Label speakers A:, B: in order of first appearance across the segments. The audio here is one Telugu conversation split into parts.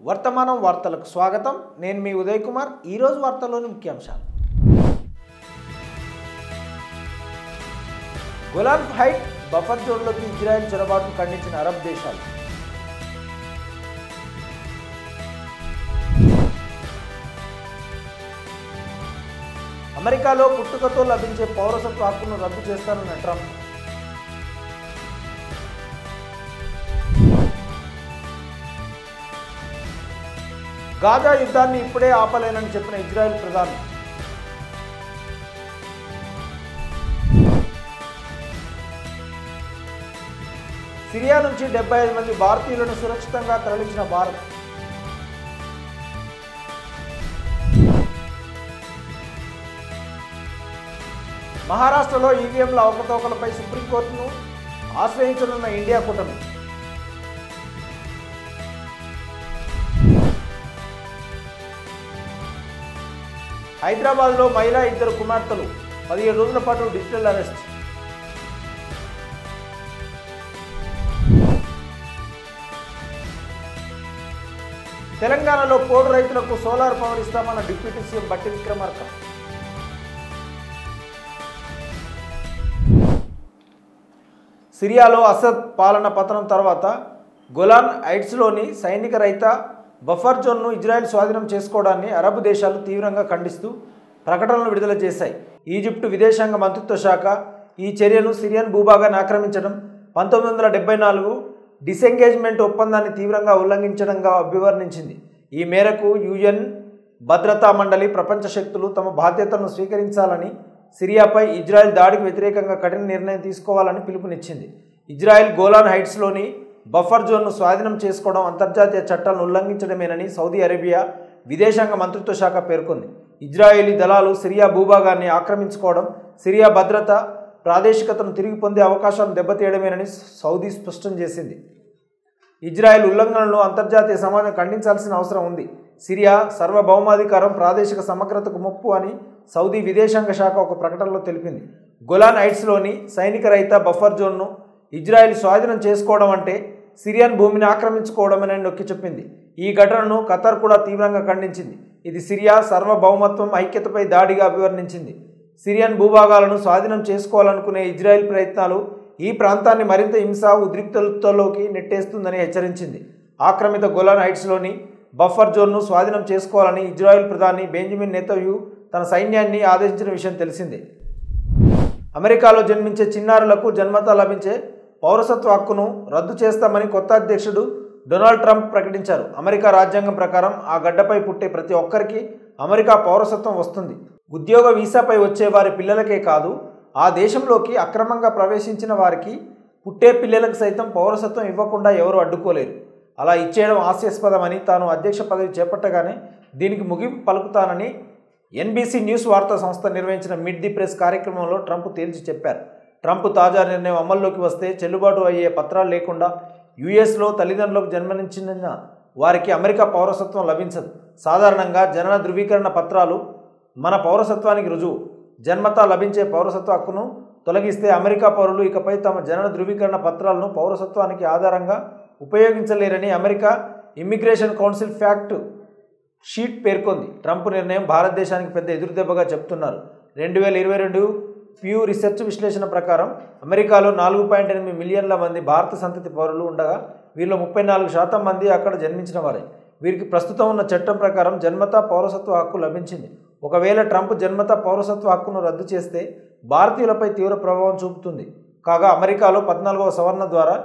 A: వర్తమానం వార్తలకు స్వాగతం. నేను మీ ఉదయ్ కుమార్. ఈ రోజు వార్తల్లోని ముఖ్యాంశాలు. గోలాన్ హైట్ బఫర్ జోన్లోకి ఇజ్రాయెల్ చొరబాటును ఖండించిన అరబ్ దేశాలు. అమెరికాలో పుట్టుకతో లభించే పౌరసత్వ హక్కును రద్దు చేస్తానన్న ట్రంప్. గాజా యుద్ధాన్ని ఇప్పుడే ఆపలేనని చెప్పిన ఇజ్రాయెల్ ప్రధాని. సిరియా నుంచి 75 మంది భారతీయులను సురక్షితంగా తరలించిన భారత్. మహారాష్ట్రలో ఈవీఎంల అవకతవకలపై సుప్రీంకోర్టును ఆశ్రయించనున్న ఇండియా కూటమి. హైదరాబాద్లో మహిళా 2 కుమార్తెలు 17 రోజుల పాటు డిజిటల్ అరెస్ట్. తెలంగాణలో పోడు రైతులకు సోలార్ పవర్ ఇస్తామన్న డిప్యూటీ సీఎం బట్టి విక్రమార్క. సిరియాలో అసద్ పాలన పతనం తర్వాత గోలాన్ హైట్స్లోని సైనిక రహిత బఫర్ జోన్ను ఇజ్రాయెల్ స్వాధీనం చేసుకోవడాన్ని అరబ్ దేశాలు తీవ్రంగా ఖండిస్తూ ప్రకటనలు విడుదల చేశాయి. ఈజిప్టు విదేశాంగ మంత్రిత్వ శాఖ ఈ చర్యను సిరియన్ భూభాగాన్ని ఆక్రమించడం, 1974 డిసెంగేజ్మెంట్ ఒప్పందాన్ని తీవ్రంగా ఉల్లంఘించడంగా అభివర్ణించింది. ఈ మేరకు యుఎన్ భద్రతా మండలి ప్రపంచ శక్తులు తమ బాధ్యతలను స్వీకరించాలని, సిరియాపై ఇజ్రాయెల్ దాడికి వ్యతిరేకంగా కఠిన నిర్ణయం తీసుకోవాలని పిలుపునిచ్చింది. ఇజ్రాయెల్ గోలాన్ హైట్స్లోని బఫర్ జోన్ను స్వాధీనం చేసుకోవడం అంతర్జాతీయ చట్టాలను ఉల్లంఘించడమేనని సౌదీ అరేబియా విదేశాంగ మంత్రిత్వ శాఖ పేర్కొంది. ఇజ్రాయేలీ దళాలు సిరియా భూభాగాన్ని ఆక్రమించుకోవడం, సిరియా భద్రత, ప్రాదేశికతను తిరిగి పొందే అవకాశాలను దెబ్బతీయడమేనని సౌదీ స్పష్టం చేసింది. ఇజ్రాయెల్ ఉల్లంఘనలను అంతర్జాతీయ సమాజం ఖండించాల్సిన అవసరం ఉంది. సిరియా సార్వభౌమాధికారం, ప్రాదేశిక సమగ్రతకు ముప్పు అని సౌదీ విదేశాంగ శాఖ ఒక ప్రకటనలో తెలిపింది. గోలాన్ హైట్స్లోని సైనిక రహిత బఫర్ జోన్ను ఇజ్రాయెల్ స్వాధీనం చేసుకోవడం అంటే సిరియన్ భూమిని ఆక్రమించుకోవడమని నొక్కి చెప్పింది. ఈ ఘటనను ఖతార్ కూడా తీవ్రంగా ఖండించింది. ఇది సిరియా సార్వభౌమత్వం, ఐక్యతపై దాడిగా అభివర్ణించింది. సిరియన్ భూభాగాలను స్వాధీనం చేసుకోవాలనుకునే ఇజ్రాయెల్ ప్రయత్నాలు ఈ ప్రాంతాన్ని మరింత హింస, ఉద్రిక్తతలోకి నెట్టేస్తుందని హెచ్చరించింది. ఆక్రమిత గోలాన్ హైట్స్లోని బఫర్ జోన్ను స్వాధీనం చేసుకోవాలని ఇజ్రాయెల్ ప్రధాని బెంజమిన్ నెతన్యాహు తన సైన్యాన్ని ఆదేశించిన విషయం తెలిసిందే. అమెరికాలో జన్మించే చిన్నారులకు జన్మతా లభించే పౌరసత్వ హక్కును రద్దు చేస్తామని కొత్త అధ్యక్షుడు డొనాల్డ్ ట్రంప్ ప్రకటించారు. అమెరికా రాజ్యాంగం ప్రకారం ఆ గడ్డపై పుట్టే ప్రతి ఒక్కరికి అమెరికా పౌరసత్వం వస్తుంది. ఉద్యోగ వీసాపై వచ్చే వారి పిల్లలకే కాదు, ఆ దేశంలోకి అక్రమంగా ప్రవేశించిన వారికి, పుట్టే పిల్లలకు సైతం పౌరసత్వం ఇవ్వకుండా ఎవరూ అడ్డుకోలేరు. అలా ఇచ్చేయడం హాస్యాస్పదమని, తాను అధ్యక్ష పదవి చేపట్టగానే దీనికి ముగింపు పలుకుతానని ఎన్బీసీ న్యూస్ వార్తా సంస్థ నిర్వహించిన మిడ్ ది ప్రెస్ కార్యక్రమంలో ట్రంప్ తేల్చి చెప్పారు. ట్రంప్ తాజా నిర్ణయం అమల్లోకి వస్తే చెల్లుబాటు అయ్యే పత్రాలు లేకుండా యుఎస్లో తల్లిదండ్రులకు జన్మనిచ్చిన వారికి అమెరికా పౌరసత్వం లభించదు. సాధారణంగా జనన ధృవీకరణ పత్రాలు మన పౌరసత్వానికి రుజువు. జన్మతా లభించే పౌరసత్వ హక్కును తొలగిస్తే అమెరికా పౌరులు ఇకపై తమ జనన ధృవీకరణ పత్రాలను పౌరసత్వానికి ఆధారంగా ఉపయోగించలేరని America immigration council fact sheet పేర్కొంది. ట్రంప్ నిర్ణయం భారతదేశానికి పెద్ద ఎదురుదెబ్బగా చెప్తున్నారు. 2022 ప్యూ రీసెర్చ్ విశ్లేషణ ప్రకారం అమెరికాలో 4.8 మిలియన్ల మంది భారత సంతతి పౌరులు ఉండగా వీరిలో 34% మంది అక్కడ జన్మించిన వారే. వీరికి ప్రస్తుతం ఉన్న చట్టం ప్రకారం జన్మతా పౌరసత్వ హక్కు లభించింది. ఒకవేళ ట్రంప్ జన్మతా పౌరసత్వ హక్కును రద్దు చేస్తే భారతీయులపై తీవ్ర ప్రభావం చూపుతుంది. కాగా అమెరికాలో 14వ సవరణ ద్వారా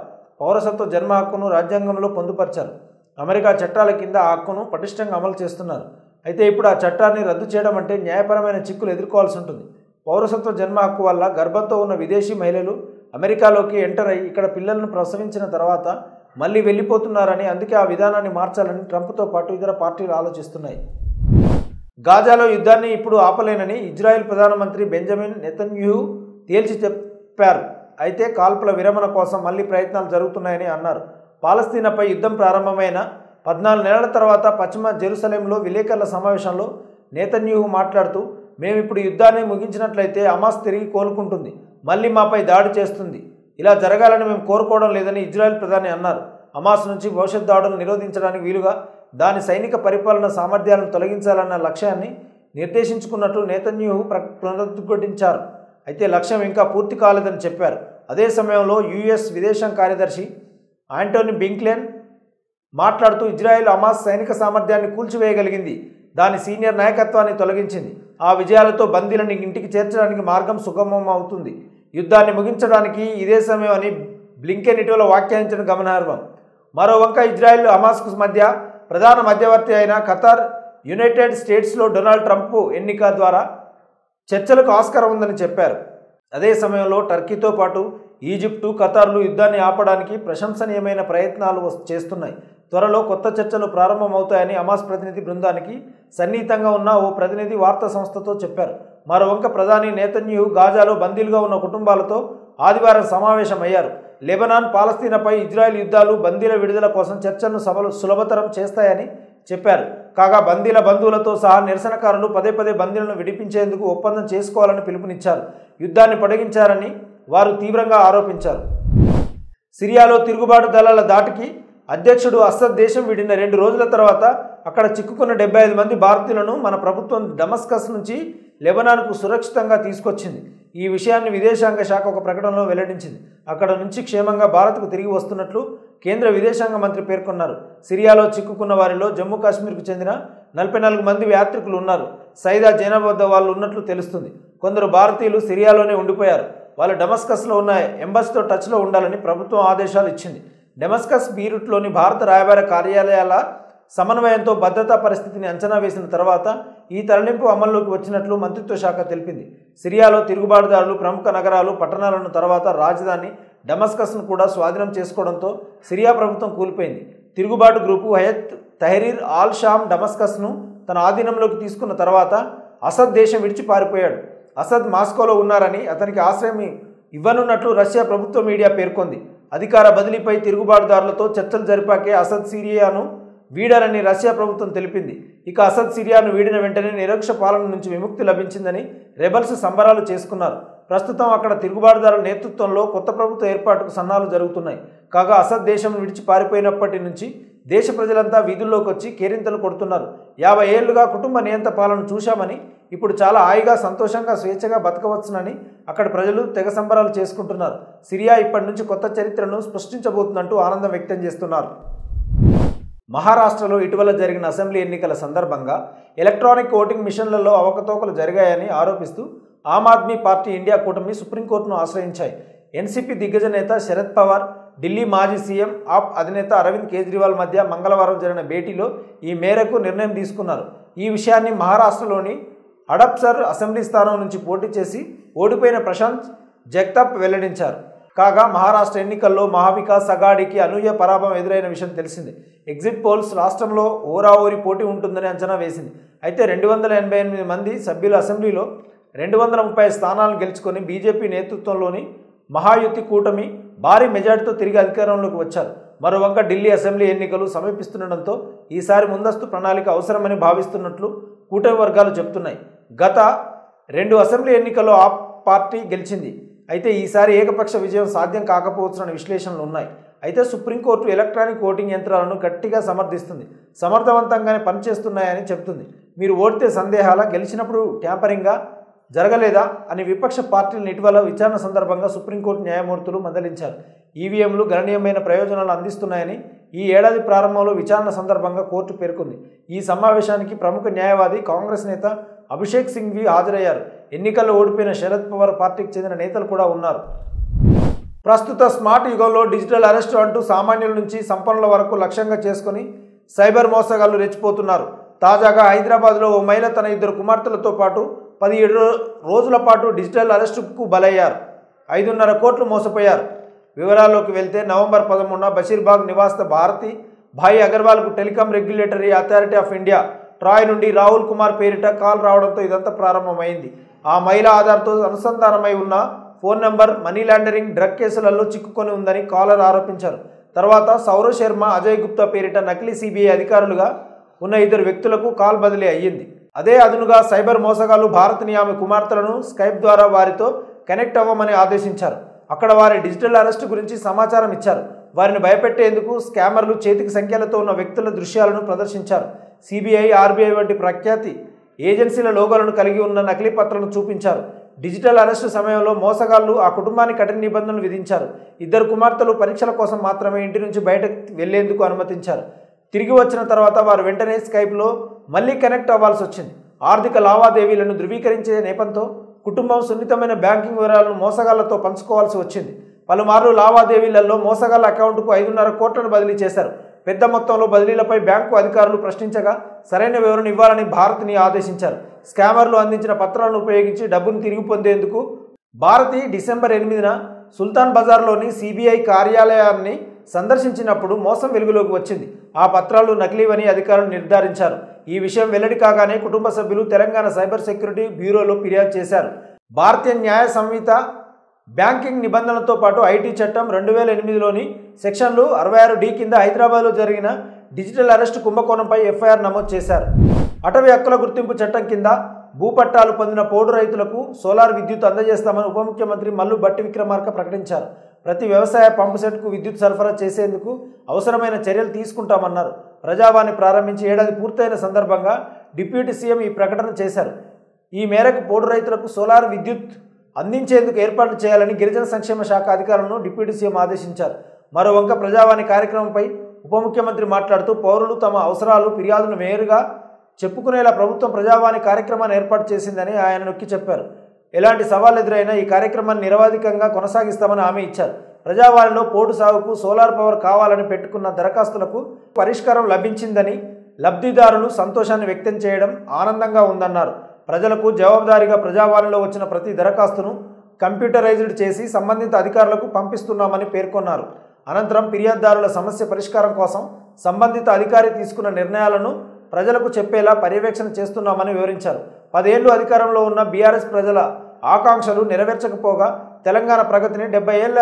A: పౌరసత్వ జన్మ హక్కును రాజ్యాంగంలో పొందుపరిచారు. అమెరికా చట్టాల కింద ఆ హక్కును పటిష్టంగా అమలు చేస్తున్నారు. అయితే ఇప్పుడు ఆ చట్టాన్ని రద్దు చేయడం అంటే న్యాయపరమైన చిక్కులు ఎదుర్కోవాల్సి ఉంటుంది. పౌరసత్వ జన్మ హక్కు వల్ల గర్భంతో ఉన్న విదేశీ మహిళలు అమెరికాలోకి ఎంటర్ అయ్యి ఇక్కడ పిల్లలను ప్రసవించిన తర్వాత మళ్ళీ వెళ్ళిపోతున్నారని, అందుకే ఆ విధానాన్ని మార్చాలని ట్రంప్తో పాటు ఇతర పార్టీలు ఆలోచిస్తున్నాయి. గాజాలో యుద్ధాన్ని ఇప్పుడు ఆపలేనని ఇజ్రాయెల్ ప్రధానమంత్రి బెంజమిన్ నెతన్యాహు తేల్చి చెప్పారు. అయితే కాల్పుల విరమణ కోసం మళ్లీ ప్రయత్నాలు జరుగుతున్నాయని అన్నారు. పాలస్తీనాపై యుద్ధం ప్రారంభమైన 14 నెలల తర్వాత పశ్చిమ జెరూసలేంలో విలేకరుల సమావేశంలో నెతన్యాహు మాట్లాడుతూ, మేమిప్పుడు యుద్ధాన్ని ముగించినట్లయితే హమాస్ తిరిగి కోలుకుంటుంది, మళ్ళీ మాపై దాడి చేస్తుంది. ఇలా జరగాలని మేము కోరుకోవడం లేదని ఇజ్రాయెల్ ప్రధాని అన్నారు. హమాస్ నుంచి భవిష్యత్ దాడులను నిరోధించడానికి వీలుగా దాని సైనిక పరిపాలన సామర్థ్యాలను తొలగించాలన్న లక్ష్యాన్ని నిర్దేశించుకున్నట్లు నెతన్యాహు పునరుద్ఘాటించారు. అయితే లక్ష్యం ఇంకా పూర్తి కాలేదని చెప్పారు. అదే సమయంలో యుఎస్ విదేశాంగ కార్యదర్శి ఆంటోనీ బ్లింకెన్ మాట్లాడుతూ ఇజ్రాయెల్ హమాస్ సైనిక సామర్థ్యాన్ని కూల్చివేయగలిగింది, దాని సీనియర్ నాయకత్వాన్ని తొలగించింది. ఆ విజయాలతో బందీలను ఇంటికి చేర్చడానికి మార్గం సుగమం అవుతుంది. యుద్ధాన్ని ముగించడానికి ఇదే సమయం అని బ్లింకెన్ ఇటీవల వ్యాఖ్యానించడం గమనార్హం. మరోవంక ఇజ్రాయెల్ హమాస్కు మధ్య ప్రధాన మధ్యవర్తి అయిన ఖతార్, యునైటెడ్ స్టేట్స్లో డొనాల్డ్ ట్రంప్ ఎన్నిక ద్వారా చర్చలకు ఆస్కారం ఉందని చెప్పారు. అదే సమయంలో టర్కీతో పాటు ఈజిప్టు, ఖతార్లు యుద్ధాన్ని ఆపడానికి ప్రశంసనీయమైన ప్రయత్నాలు చేస్తున్నాయి. త్వరలో కొత్త చర్చలు ప్రారంభమవుతాయని హమాస్ ప్రతినిధి బృందానికి సన్నిహితంగా ఉన్న ఓ ప్రతినిధి వార్తా సంస్థతో చెప్పారు. మరోవంక ప్రధాని నెతన్యాహు గాజాలో బందీలుగా ఉన్న కుటుంబాలతో ఆదివారం సమావేశమయ్యారు. లెబనాన్, పాలస్తీనాపై ఇజ్రాయెల్ యుద్ధాలు బందీల విడుదల కోసం చర్చలను సులభతరం చేస్తాయని చెప్పారు. కాగా బందీల బంధువులతో సహా నిరసనకారులు పదే పదే బందీలను విడిపించేందుకు ఒప్పందం చేసుకోవాలని పిలుపునిచ్చారు. యుద్ధాన్ని పొడిగించారని వారు తీవ్రంగా ఆరోపించారు. సిరియాలో తిరుగుబాటు దళాల దాటికి అధ్యక్షుడు అసద్ దేశం విడిన 2 రోజుల తర్వాత అక్కడ చిక్కుకున్న 75 మంది భారతీయులను మన ప్రభుత్వం డమస్కస్ నుంచి లెబనాన్కు సురక్షితంగా తీసుకొచ్చింది. ఈ విషయాన్ని విదేశాంగ శాఖ ఒక ప్రకటనలో వెల్లడించింది. అక్కడ నుంచి క్షేమంగా భారత్కు తిరిగి వస్తున్నట్లు కేంద్ర విదేశాంగ మంత్రి పేర్కొన్నారు. సిరియాలో చిక్కుకున్న వారిలో జమ్మూ కాశ్మీర్కు చెందిన 44 మంది యాత్రికులు ఉన్నారు. సైదా జైనబ్ వద్ద వాళ్ళు ఉన్నట్లు తెలుస్తుంది. కొందరు భారతీయులు సిరియాలోనే ఉండిపోయారు. వాళ్ళు డమస్కస్లో ఉన్న ఎంబసీతో టచ్లో ఉండాలని ప్రభుత్వం ఆదేశాలు ఇచ్చింది. డమస్కస్, బీరూట్లోని భారత రాయబార కార్యాలయాల సమన్వయంతో భద్రతా పరిస్థితిని అంచనా వేసిన తర్వాత ఈ తరలింపు అమల్లోకి వచ్చినట్లు మంత్రిత్వ శాఖ తెలిపింది. సిరియాలో తిరుగుబాటుదారులు ప్రముఖ నగరాలు, పట్టణాలను తర్వాత రాజధాని డమస్కస్ను కూడా స్వాధీనం చేసుకోవడంతో సిరియా ప్రభుత్వం కూలిపోయింది. తిరుగుబాటు group Hayat Tahrir al Sham డమస్కస్ను తన ఆధీనంలోకి తీసుకున్న తర్వాత అసద్ దేశం విడిచి పారిపోయాడు. అసద్ మాస్కోలో ఉన్నారని, అతనికి ఆశ్రయం ఇవ్వనున్నట్లు రష్యా ప్రభుత్వ మీడియా పేర్కొంది. అధికార బదిలీపై తిరుగుబాటుదారులతో చర్చలు జరిపాకే అసద్ సిరియాను వీడారని రష్యా ప్రభుత్వం తెలిపింది. ఇక అసద్ సిరియాను వీడిన వెంటనే నిరక్ష పాలన నుంచి విముక్తి లభించిందని రెబల్స్ సంబరాలు చేసుకున్నారు. ప్రస్తుతం అక్కడ తిరుగుబాటుదారుల నేతృత్వంలో కొత్త ప్రభుత్వ ఏర్పాటుకు సన్నాహాలు జరుగుతున్నాయి. కాగా అసద్ దేశం విడిచి పారిపోయినప్పటి నుంచి దేశ ప్రజలంతా వీధుల్లోకి వచ్చి కేరింతలు కొడుతున్నారు. 50 ఏళ్లుగా కుటుంబ నియంత్రణ పాలన చూశామని, ఇప్పుడు చాలా హాయిగా, సంతోషంగా, స్వేచ్ఛగా బతకవచ్చునని అక్కడ ప్రజలు తెగ సంబరాలు చేసుకుంటున్నారు. సిరియా ఇప్పటి నుంచి కొత్త చరిత్రను సృష్టించబోతుందంటూ ఆనందం వ్యక్తం చేస్తున్నారు. మహారాష్ట్రలో ఇటీవల జరిగిన అసెంబ్లీ ఎన్నికల సందర్భంగా ఎలక్ట్రానిక్ ఓటింగ్ మిషన్లలో అవకతవకలు జరిగాయని ఆరోపిస్తూ ఆమ్ ఆద్మీ పార్టీ ఇండియా కూటమి సుప్రీంకోర్టును ఆశ్రయించాయి. ఎన్సీపీ దిగ్గజ నేత శరద్ పవార్, ఢిల్లీ మాజీ సీఎం ఆప్ అధినేత అరవింద్ కేజ్రీవాల్ మధ్య మంగళవారం జరిగిన భేటీలో ఈ మేరకు నిర్ణయం తీసుకున్నారు. ఈ విషయాన్ని మహారాష్ట్రలోని హడప్సర్ అసెంబ్లీ స్థానం నుంచి పోటీ చేసి ఓడిపోయిన ప్రశాంత్ జగతాప్ వెల్లడించారు. కాగా మహారాష్ట్ర ఎన్నికల్లో మహావికాస్ అఘాడీకి అనూహ్య పరాభవం ఎదురైన విషయం తెలిసిందే. ఎగ్జిట్ పోల్స్ రాష్ట్రంలో ఓరాఓరి పోటీ ఉంటుందని అంచనా వేసింది. అయితే 288 మంది సభ్యుల అసెంబ్లీలో 230 స్థానాలను గెలుచుకొని బీజేపీ నేతృత్వంలోని మహాయుతి కూటమి భారీ మెజార్టీతో తిరిగి అధికారంలోకి వచ్చారు. మరోవంక ఢిల్లీ అసెంబ్లీ ఎన్నికలు సమీపిస్తుండటంతో ఈసారి ముందస్తు ప్రణాళిక అవసరమని భావిస్తున్నట్లు కూటమి వర్గాలు చెబుతున్నాయి. గత 2 అసెంబ్లీ ఎన్నికల్లో ఆప్ పార్టీ గెలిచింది. అయితే ఈసారి ఏకపక్ష విజయం సాధ్యం కాకపోవచ్చునన్న విశ్లేషణలు ఉన్నాయి. అయితే సుప్రీంకోర్టు ఎలక్ట్రానిక్ ఓటింగ్ యంత్రాలను గట్టిగా సమర్థిస్తుంది, సమర్థవంతంగానే పనిచేస్తున్నాయని చెబుతుంది. మీరు ఓడితే సందేహాల, గెలిచినప్పుడు ట్యాంపరింగ్గా జరగలేదా అని విపక్ష పార్టీలను ఇటీవల విచారణ సందర్భంగా సుప్రీంకోర్టు న్యాయమూర్తులు మందలించారు. ఈవీఎంలు గణనీయమైన ప్రయోజనాలు అందిస్తున్నాయని ఈ ఏడాది ప్రారంభంలో విచారణ సందర్భంగా కోర్టు పేర్కొంది. ఈ సమావేశానికి ప్రముఖ న్యాయవాది, కాంగ్రెస్ నేత అభిషేక్ సింఘ్వి హాజరయ్యారు. ఎన్నికల్లో ఓడిపోయిన శరద్ పవార్ పార్టీకి చెందిన నేతలు కూడా ఉన్నారు. ప్రస్తుత స్మార్ట్ యుగంలో డిజిటల్ అరెస్టు అంటూ సామాన్యుల నుంచి సంపన్నుల వరకు లక్ష్యంగా చేసుకుని సైబర్ మోసగాళ్లు రెచ్చిపోతున్నారు. తాజాగా హైదరాబాద్లో ఓ మహిళ తన 2 కుమార్తెలతో పాటు 17 రోజుల పాటు డిజిటల్ అరెస్టుకు బలయ్యారు. 5.5 కోట్లు మోసపోయారు. వివరాల్లోకి వెళ్తే నవంబర్ 13న బషీర్బాగ్ నివాస భారతి భాయ్ అగర్వాల్కు telecom regulatory authority of India TRAI నుండి రాహుల్ కుమార్ పేరిట కాల్ రావడంతో ఇదంతా ప్రారంభమైంది. ఆ మహిళ ఆధార్తో అనుసంధానమై ఉన్న phone number money laundering, drug కేసులలో చిక్కుకొని ఉందని కాలర్ ఆరోపించారు. తర్వాత సౌరవ్ శర్మ, అజయ్ గుప్తా పేరిట నకిలీ సిబిఐ అధికారులుగా ఉన్న 2 వ్యక్తులకు కాల్ బదిలీ అయ్యింది. అదే అదునుగా సైబర్ మోసగాళ్లు భారత్ని, ఆమె కుమార్తెలను స్కైప్ ద్వారా వారితో కనెక్ట్ అవ్వమని ఆదేశించారు. అక్కడ వారి డిజిటల్ అరెస్టు గురించి సమాచారం ఇచ్చారు. వారిని భయపెట్టేందుకు స్కామర్లు చేతికి సంఖ్యలతో ఉన్న వ్యక్తుల దృశ్యాలను ప్రదర్శించారు. సిబిఐ, ఆర్బీఐ వంటి ప్రఖ్యాతి ఏజెన్సీల లోగోలను కలిగి ఉన్న నకిలీ పత్రాలను చూపించారు. డిజిటల్ అరెస్టు సమయంలో మోసగాళ్లు ఆ కుటుంబానికి కఠిన నిబంధనలు విధించారు. 2 కుమార్తెలు పరీక్షల కోసం మాత్రమే ఇంటి నుంచి బయటకు వెళ్లేందుకు అనుమతించారు. తిరిగి వచ్చిన తర్వాత వారు వెంటనే స్కైప్లో మళ్లీ కనెక్ట్ అవ్వాల్సి వచ్చింది. ఆర్థిక లావాదేవీలను ధృవీకరించే నేపంతో కుటుంబం సున్నితమైన బ్యాంకింగ్ వివరాలను మోసగాళ్లతో పంచుకోవాల్సి వచ్చింది. పలుమార్లు లావాదేవీలలో మోసగాళ్ల అకౌంటుకు 5.5 కోట్లను బదిలీ చేశారు. పెద్ద మొత్తంలో బదిలీలపై బ్యాంకు అధికారులు ప్రశ్నించగా సరైన వివరణ ఇవ్వాలని భారతిని ఆదేశించారు. స్కామర్లు అందించిన పత్రాలను ఉపయోగించి డబ్బును తిరిగి పొందేందుకు భారతి డిసెంబర్ 8న సుల్తాన్ బజార్లోని సిబిఐ కార్యాలయాన్ని సందర్శించినప్పుడు మోసం వెలుగులోకి వచ్చింది. ఆ పత్రాలు నకిలీవని అధికారులు నిర్ధారించారు. ఈ విషయం వెల్లడి కాగానే కుటుంబ సభ్యులు తెలంగాణ సైబర్ సెక్యూరిటీ బ్యూరోలో ఫిర్యాదు చేశారు. భారతీయ న్యాయ సంహిత బ్యాంకింగ్ నిబంధనలతో పాటు ఐటీ చట్టం 2008లోని సెక్షన్లు 66D కింద హైదరాబాద్లో జరిగిన డిజిటల్ అరెస్టు కుంభకోణంపై ఎఫ్ఐఆర్ నమోదు చేశారు. అటవీ హక్కుల గుర్తింపు చట్టం కింద భూపట్టాలు పొందిన పోడు రైతులకు సోలార్ విద్యుత్ అందజేస్తామని ఉప ముఖ్యమంత్రి మల్లు భట్టి విక్రమార్క ప్రకటించారు. ప్రతి వ్యవసాయ పంపు సెట్కు విద్యుత్ సరఫరా చేసేందుకు అవసరమైన చర్యలు తీసుకుంటామన్నారు. ప్రజావాణి ప్రారంభించి ఏడాది పూర్తయిన సందర్భంగా డిప్యూటీ సీఎం ఈ ప్రకటన చేశారు. ఈ మేరకు పోడు రైతులకు సోలార్ విద్యుత్ అందించేందుకు ఏర్పాట్లు చేయాలని గిరిజన సంక్షేమ శాఖ అధికారులను డిప్యూటీ సీఎం ఆదేశించారు. మరోవంక ప్రజావాణి కార్యక్రమంపై ఉప ముఖ్యమంత్రి మాట్లాడుతూ పౌరులు తమ అవసరాలు, ఫిర్యాదులను నేరుగా చెప్పుకునేలా ప్రభుత్వం ప్రజావాణి కార్యక్రమాన్ని ఏర్పాటు చేసిందని ఆయన నొక్కి చెప్పారు. ఎలాంటి సవాళ్లు ఎదురైనా ఈ కార్యక్రమాన్ని నిరవధికంగా కొనసాగిస్తామని హామీ ఇచ్చారు. ప్రజావాణిలో పోడు సాగుకు సోలార్ పవర్ కావాలని పెట్టుకున్న దరఖాస్తులకు పరిష్కారం లభించిందని, లబ్ధిదారులు సంతోషాన్ని వ్యక్తం చేయడం ఆనందంగా ఉందన్నారు. ప్రజలకు జవాబుదారీగా ప్రజావాణిలో వచ్చిన ప్రతి దరఖాస్తును కంప్యూటరైజ్డ్ చేసి సంబంధిత అధికారులకు పంపిస్తున్నామని పేర్కొన్నారు. అనంతరం ఫిర్యాదుదారుల సమస్య పరిష్కారం కోసం సంబంధిత అధికారి తీసుకున్న నిర్ణయాలను ప్రజలకు చెప్పేలా పర్యవేక్షణ చేస్తున్నామని వివరించారు. 10 ఏళ్లు అధికారంలో ఉన్న బీఆర్ఎస్ ప్రజల ఆకాంక్షలు నెరవేర్చకపోగా తెలంగాణ ప్రగతిని 70 ఏళ్ల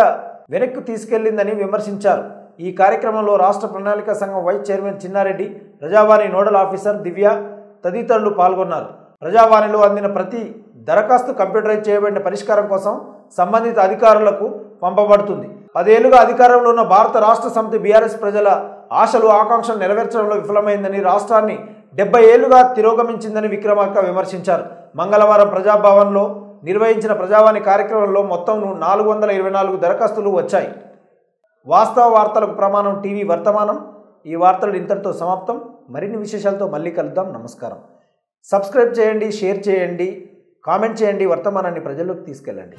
A: వెనక్కు తీసుకెళ్లిందని విమర్శించారు. ఈ కార్యక్రమంలో రాష్ట్ర ప్రణాళిక సంఘం వైస్ చైర్మన్ చిన్నారెడ్డి, ప్రజావాణి నోడల్ ఆఫీసర్ దివ్య తదితరులు పాల్గొన్నారు. ప్రజావాణిలో అందిన ప్రతి దరఖాస్తు కంప్యూటరైజ్ చేయబడిన పరిష్కారం కోసం సంబంధిత అధికారులకు పంపబడుతుంది. 10 ఏళ్లుగా అధికారంలో ఉన్న భారత రాష్ట్ర సమితి బీఆర్ఎస్ ప్రజల ఆశలు, ఆకాంక్షలు నెరవేర్చడంలో విఫలమైందని, రాష్ట్రాన్ని 70 ఏళ్లుగా తిరోగమించిందని విక్రమార్క విమర్శించారు. మంగళవారం ప్రజాభవన్లో నిర్వహించిన ప్రజావాణి కార్యక్రమంలో మొత్తం 424 దరఖాస్తులు వచ్చాయి. వాస్తవ వార్తలకు ప్రమాణం టీవీ వర్తమానం. ఈ వార్తలు ఇంతటితో సమాప్తం. మరిన్ని విశేషాలతో మళ్ళీ కలుద్దాం. నమస్కారం. సబ్స్క్రైబ్ చేయండి, షేర్ చేయండి, కామెంట్ చేయండి, వర్తమానాన్ని ప్రజల్లోకి తీసుకెళ్ళండి.